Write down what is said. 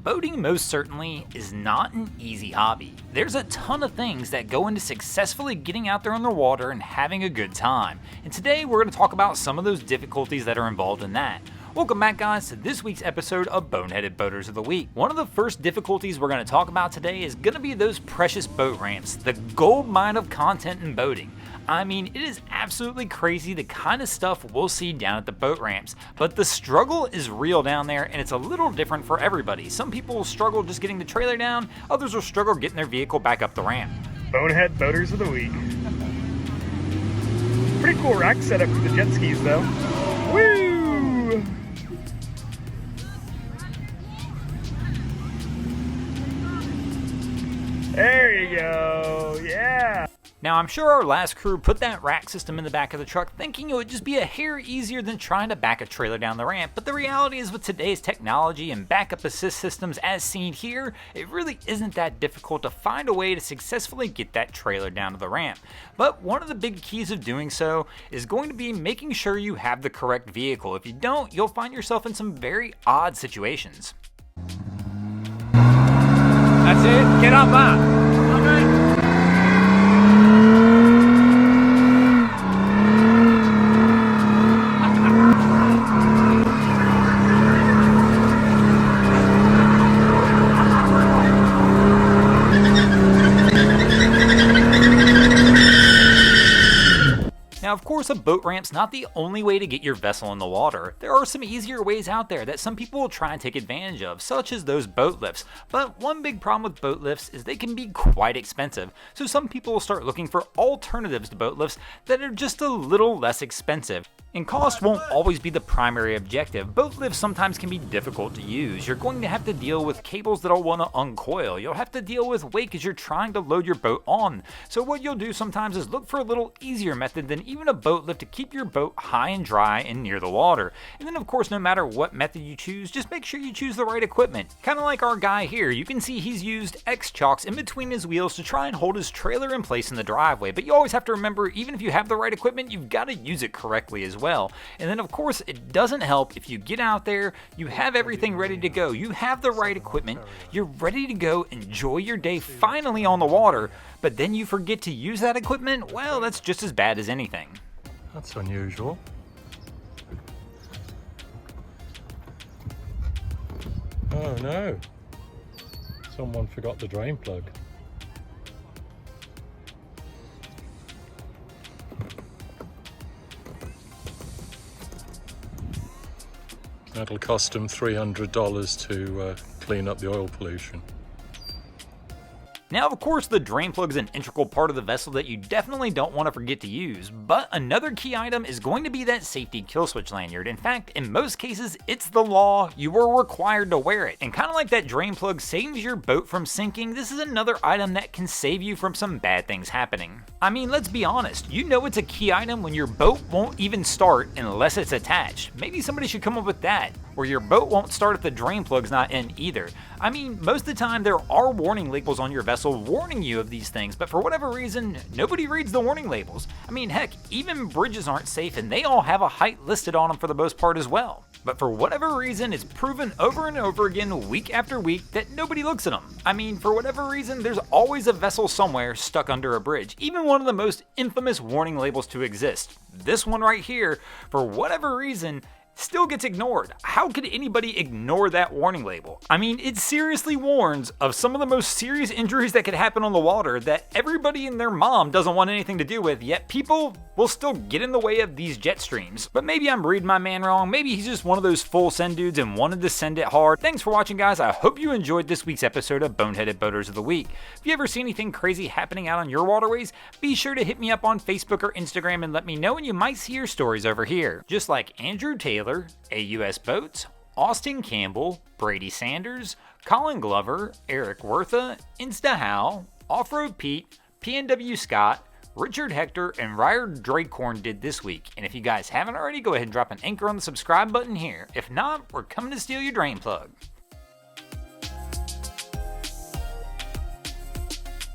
Boating most certainly is not an easy hobby. There's a ton of things that go into successfully getting out there on the water and having a good time. And today we're going to talk about some of those difficulties that are involved in that. Welcome back, guys, to this week's episode of Boneheaded Boaters of the Week. One of the first difficulties we're going to talk about today is going to be those precious boat ramps, the gold mine of content in boating. I mean, it is absolutely crazy the kind of stuff we'll see down at the boat ramps, but the struggle is real down there and it's a little different for everybody. Some people will struggle just getting the trailer down, others will struggle getting their vehicle back up the ramp. Bonehead Boaters of the Week. Pretty cool rack setup for the jet skis though. Woo! There you go, yeah! Now, I'm sure our last crew put that rack system in the back of the truck thinking it would just be a hair easier than trying to back a trailer down the ramp, but the reality is with today's technology and backup assist systems as seen here, it really isn't that difficult to find a way to successfully get that trailer down to the ramp. But one of the big keys of doing so is going to be making sure you have the correct vehicle. If you don't, you'll find yourself in some very odd situations. That's it, get on that! Now, of course, a boat ramp's not the only way to get your vessel in the water. There are some easier ways out there that some people will try and take advantage of, such as those boat lifts. But one big problem with boat lifts is they can be quite expensive, so some people will start looking for alternatives to boat lifts that are just a little less expensive. And cost won't always be the primary objective. Boat lifts sometimes can be difficult to use. You're going to have to deal with cables that'll want to uncoil. You'll have to deal with weight as you're trying to load your boat on. So what you'll do sometimes is look for a little easier method than even a boat lift to keep your boat high and dry and near the water. And then of course, no matter what method you choose, just make sure you choose the right equipment. Kind of like our guy here, you can see he's used X-chocks in between his wheels to try and hold his trailer in place in the driveway. But you always have to remember, even if you have the right equipment, you've got to use it correctly as well. And then of course, it doesn't help if you get out there, you have everything ready to go, you have the right equipment, you're ready to go enjoy your day finally on the water, but then you forget to use that equipment. Well, that's just as bad as anything. That's unusual. Oh no, someone forgot the drain plug. That'll cost them $300 to clean up the oil pollution. Now, of course, the drain plug is an integral part of the vessel that you definitely don't want to forget to use, but another key item is going to be that safety kill switch lanyard. In fact, in most cases, it's the law. You are required to wear it. And kind of like that drain plug saves your boat from sinking, this is another item that can save you from some bad things happening. I mean, let's be honest, you know it's a key item when your boat won't even start unless it's attached. Maybe somebody should come up with that, where your boat won't start if the drain plug's not in either. I mean, most of the time there are warning labels on your vessel warning you of these things, but for whatever reason, nobody reads the warning labels. I mean, heck, even bridges aren't safe and they all have a height listed on them for the most part as well. But for whatever reason, it's proven over and over again, week after week, that nobody looks at them. I mean, for whatever reason, there's always a vessel somewhere stuck under a bridge, even one of the most infamous warning labels to exist. This one right here, for whatever reason, still gets ignored. How could anybody ignore that warning label? I mean, it seriously warns of some of the most serious injuries that could happen on the water that everybody and their mom doesn't want anything to do with, yet people will still get in the way of these jet streams. But maybe I'm reading my man wrong. Maybe he's just one of those full send dudes and wanted to send it hard. Thanks for watching, guys. I hope you enjoyed this week's episode of Boneheaded Boaters of the Week. If you ever see anything crazy happening out on your waterways, be sure to hit me up on Facebook or Instagram and let me know, and you might see your stories over here. Just like Andrew Taylor, AUS Boats, Austin Campbell, Brady Sanders, Colin Glover, Eric Wertha, Insta Hal, Off-Road Pete, PNW Scott, Richard Hector, and Ryer Dracorn did this week. And if you guys haven't already, go ahead and drop an anchor on the subscribe button here. If not, we're coming to steal your drain plug.